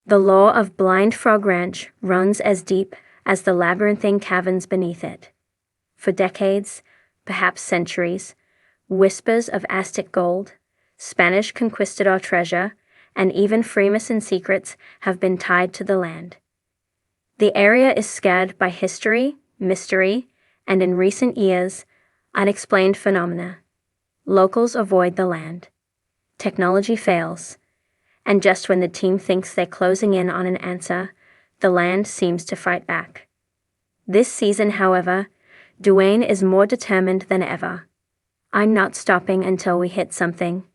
The lore of Blind Frog Ranch runs as deep as the labyrinthine caverns beneath it. For decades, perhaps centuries, whispers of Aztec gold, Spanish conquistador treasure, and even Freemason secrets have been tied to the land. The area is scarred by history, mystery, and in recent years, unexplained phenomena. Locals avoid the land. Technology fails. And just when the team thinks they're closing in on an answer, the land seems to fight back. This season, however, Dwayne is more determined than ever. "I'm not stopping until we hit something,"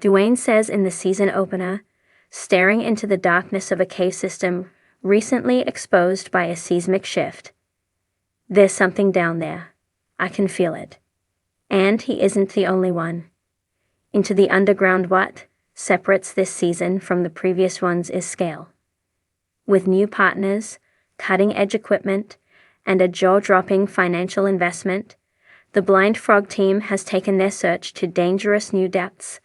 Dwayne says in the season opener, staring into the darkness of a cave system recently exposed by a seismic shift. "There's something down there. I can feel it." And he isn't the only one. Into the underground, what separates this season from the previous ones is scale. With new partners, cutting-edge equipment, and a jaw-dropping financial investment, the Blind Frog team has taken their search to dangerous new depths,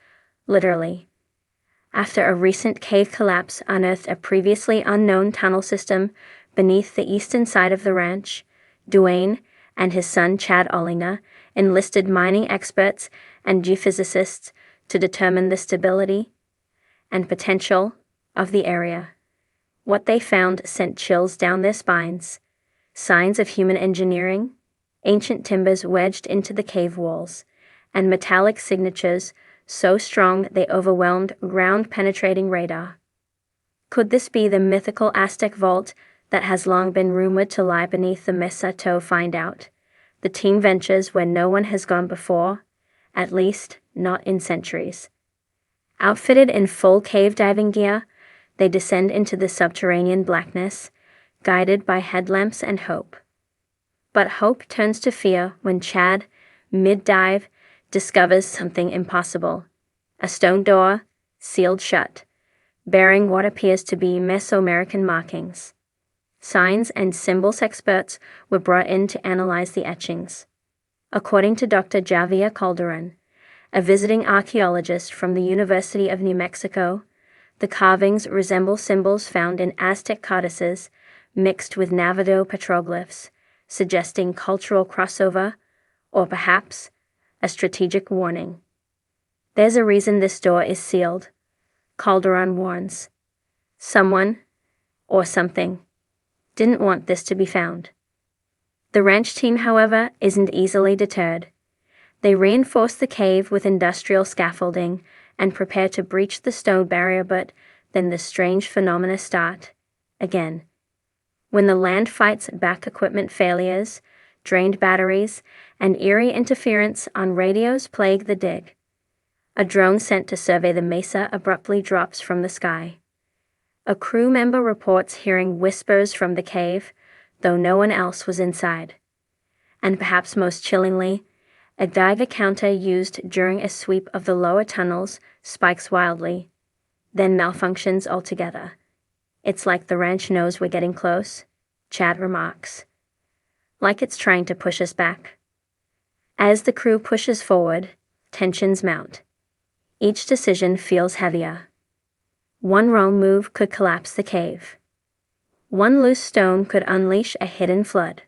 literally. After a recent cave collapse unearthed a previously unknown tunnel system beneath the eastern side of the ranch, Dwayne and his son Chad Olinger enlisted mining experts and geophysicists to determine the stability and potential of the area. What they found sent chills down their spines. Signs of human engineering, ancient timbers wedged into the cave walls, and metallic signatures so strong they overwhelmed ground-penetrating radar. Could this be the mythical Aztec vault that has long been rumored to lie beneath the Mesa? To find out, the team ventures where no one has gone before, at least not in centuries. Outfitted in full cave diving gear, they descend into the subterranean blackness, guided by headlamps and hope. But hope turns to fear when Chad, mid-dive, discovers something impossible. A stone door, sealed shut, bearing what appears to be Mesoamerican markings. Signs and symbols experts were brought in to analyze the etchings. According to Dr. Javier Calderon, a visiting archaeologist from the University of New Mexico, the carvings resemble symbols found in Aztec codices mixed with Navajo petroglyphs, suggesting cultural crossover, or perhaps a strategic warning. "There's a reason this door is sealed," Calderon warns. "Someone, or something, didn't want this to be found." The ranch team, however, isn't easily deterred. They reinforce the cave with industrial scaffolding and prepare to breach the stone barrier, but then the strange phenomena start again. When the land fights back, equipment failures, drained batteries, and eerie interference on radios plague the dig. A drone sent to survey the mesa abruptly drops from the sky. A crew member reports hearing whispers from the cave, though no one else was inside. And perhaps most chillingly, a Geiger counter used during a sweep of the lower tunnels spikes wildly, then malfunctions altogether. "It's like the ranch knows we're getting close," Chad remarks. "Like it's trying to push us back." As the crew pushes forward, tensions mount. Each decision feels heavier. One wrong move could collapse the cave. One loose stone could unleash a hidden flood.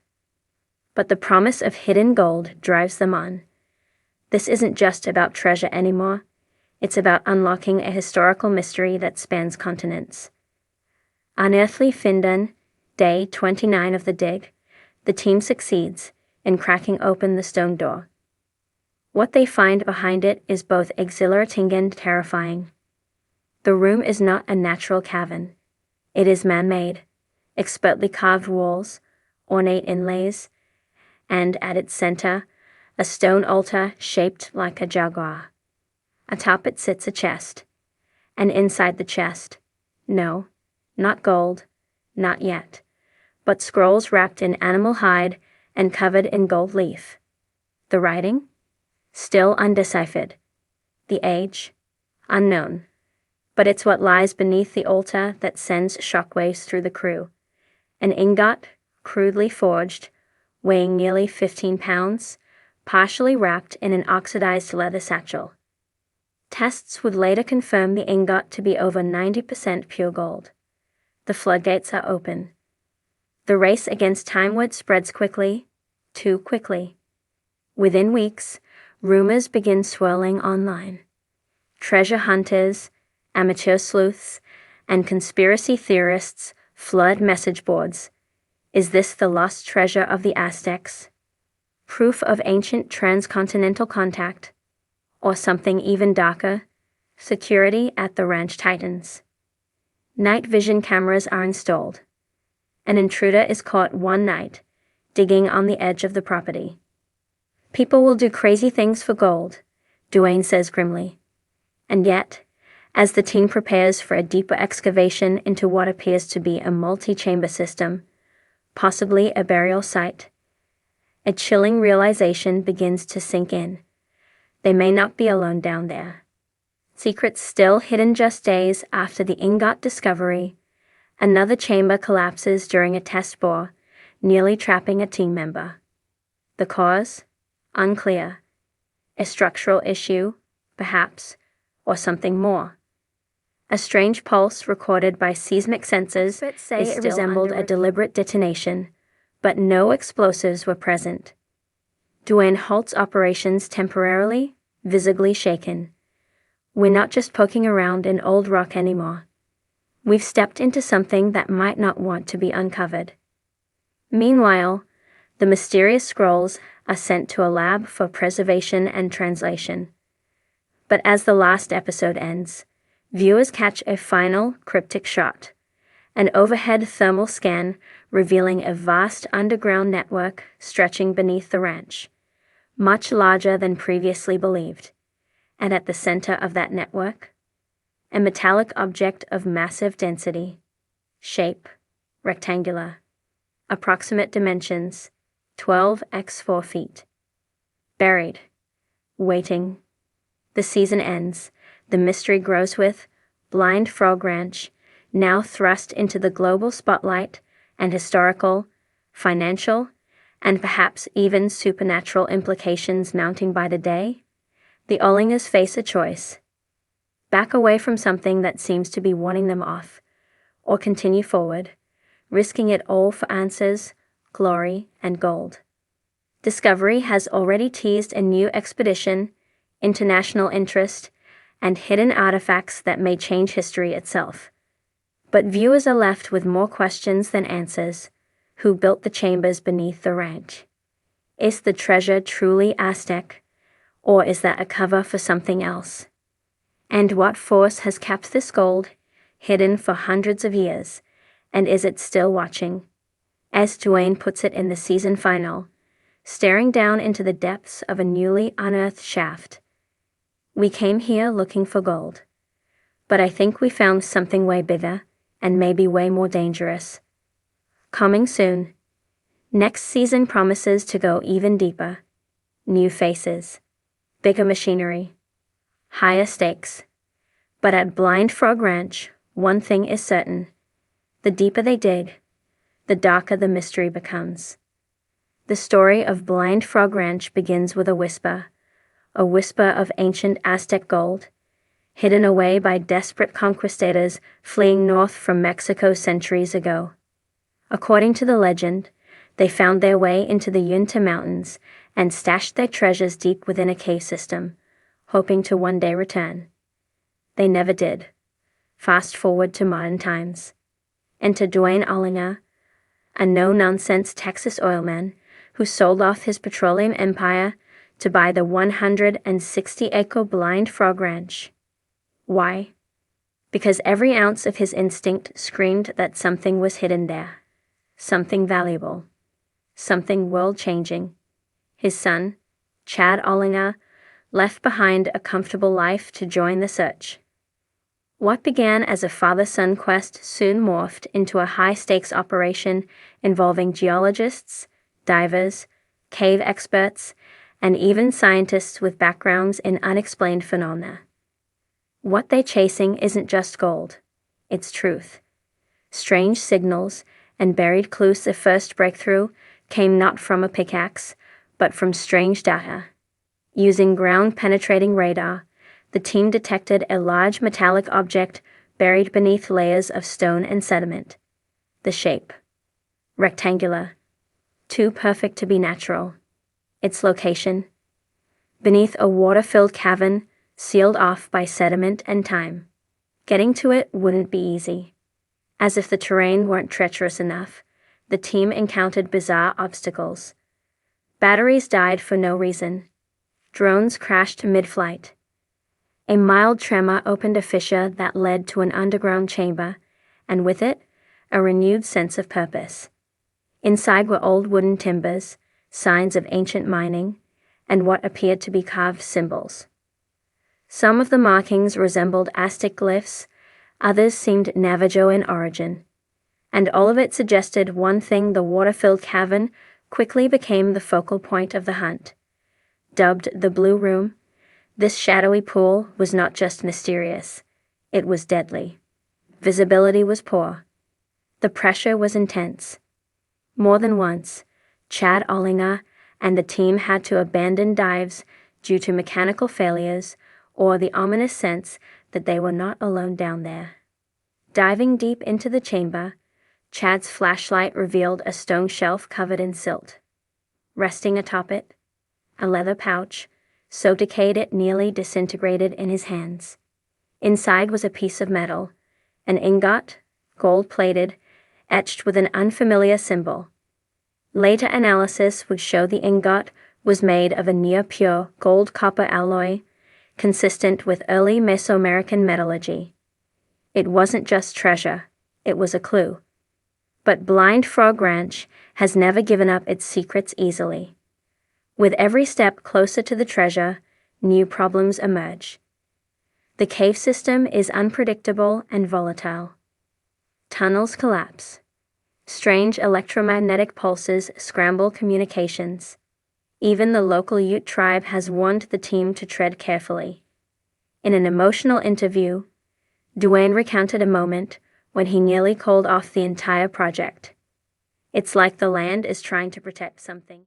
But the promise of hidden gold drives them on. This isn't just about treasure anymore. It's about unlocking a historical mystery that spans continents. Unearthly Findan, day 29 of the dig, the team succeeds in cracking open the stone door. What they find behind it is both exhilarating and terrifying. The room is not a natural cavern. It is man-made, expertly carved walls, ornate inlays, and at its center, a stone altar shaped like a jaguar. Atop it sits a chest, and inside the chest, no, not gold, not yet, but scrolls wrapped in animal hide and covered in gold leaf. The writing? Still undeciphered. The age? Unknown. But it's what lies beneath the altar that sends shockwaves through the crew. An ingot, crudely forged, weighing nearly 15 pounds, partially wrapped in an oxidized leather satchel. Tests would later confirm the ingot to be over 90% pure gold. The floodgates are open. The race against time spreads quickly, too quickly. Within weeks, rumors begin swirling online. Treasure hunters, amateur sleuths, and conspiracy theorists flood message boards. Is this the lost treasure of the Aztecs? Proof of ancient transcontinental contact? Or something even darker? Security at the ranch tightens. Night vision cameras are installed. An intruder is caught one night, digging on the edge of the property. People will do crazy things for gold, Dwayne says grimly. And yet, as the team prepares for a deeper excavation into what appears to be a multi-chamber system, possibly a burial site, a chilling realization begins to sink in. They may not be alone down there. Secrets still hidden just days after the ingot discovery, another chamber collapses during a test bore, nearly trapping a team member. The cause? Unclear. A structural issue, perhaps, or something more. A strange pulse recorded by seismic sensors it resembled a deliberate detonation, but no explosives were present. Dwayne halts operations temporarily, visibly shaken. We're not just poking around in old rock anymore. We've stepped into something that might not want to be uncovered. Meanwhile, the mysterious scrolls are sent to a lab for preservation and translation. But as the last episode ends, viewers catch a final cryptic shot, an overhead thermal scan revealing a vast underground network stretching beneath the ranch, much larger than previously believed. And at the center of that network, a metallic object of massive density, shape, rectangular, approximate dimensions, 12 x 4 feet. Buried, waiting. The season ends, the mystery grows with Blind Frog Ranch, now thrust into the global spotlight, and historical, financial, and perhaps even supernatural implications mounting by the day. The Olingers face a choice. Back away from something that seems to be warning them off, or continue forward, risking it all for answers, glory, and gold. Discovery has already teased a new expedition, international interest, and hidden artifacts that may change history itself. But viewers are left with more questions than answers. Who built the chambers beneath the ranch? Is the treasure truly Aztec, or is that a cover for something else? And what force has kept this gold hidden for hundreds of years, and is it still watching? As Dwayne puts it in the season final, staring down into the depths of a newly unearthed shaft. We came here looking for gold, but I think we found something way bigger and maybe way more dangerous. Coming soon. Next season promises to go even deeper. New faces, bigger machinery, higher stakes. But at Blind Frog Ranch, one thing is certain. The deeper they dig, the darker the mystery becomes. The story of Blind Frog Ranch begins with a whisper of ancient Aztec gold, hidden away by desperate conquistadors fleeing north from Mexico centuries ago. According to the legend, they found their way into the Yunta Mountains and stashed their treasures deep within a cave system, hoping to one day return. They never did. Fast forward to modern times. Enter Dwayne Olinger, a no-nonsense Texas oilman who sold off his petroleum empire to buy the 160-acre Blind Frog Ranch. Why? Because every ounce of his instinct screamed that something was hidden there. Something valuable. Something world-changing. His son, Chad Olinger, left behind a comfortable life to join the search. What began as a father-son quest soon morphed into a high-stakes operation involving geologists, divers, cave experts, and even scientists with backgrounds in unexplained phenomena. What they're chasing isn't just gold. It's truth. Strange signals and buried clues. The first breakthrough came not from a pickaxe, but from strange data. Using ground-penetrating radar, the team detected a large metallic object buried beneath layers of stone and sediment. The shape. Rectangular. Too perfect to be natural. Its location. Beneath a water-filled cavern, sealed off by sediment and time. Getting to it wouldn't be easy. As if the terrain weren't treacherous enough, the team encountered bizarre obstacles. Batteries died for no reason. Drones crashed mid-flight. A mild tremor opened a fissure that led to an underground chamber, and with it, a renewed sense of purpose. Inside were old wooden timbers, signs of ancient mining, and what appeared to be carved symbols. Some of the markings resembled Aztec glyphs, others seemed Navajo in origin. And all of it suggested one thing: the water-filled cavern quickly became the focal point of the hunt. Dubbed the Blue Room, this shadowy pool was not just mysterious, it was deadly. Visibility was poor. The pressure was intense. More than once, Chad Olinger and the team had to abandon dives due to mechanical failures or the ominous sense that they were not alone down there. Diving deep into the chamber, Chad's flashlight revealed a stone shelf covered in silt. Resting atop it, a leather pouch, so decayed it nearly disintegrated in his hands. Inside was a piece of metal, an ingot, gold-plated, etched with an unfamiliar symbol. Later analysis would show the ingot was made of a near-pure gold-copper alloy, consistent with early Mesoamerican metallurgy. It wasn't just treasure, it was a clue. But Blind Frog Ranch has never given up its secrets easily. With every step closer to the treasure, new problems emerge. The cave system is unpredictable and volatile. Tunnels collapse. Strange electromagnetic pulses scramble communications. Even the local Ute tribe has warned the team to tread carefully. In an emotional interview, Dwayne recounted a moment when he nearly called off the entire project. It's like the land is trying to protect something.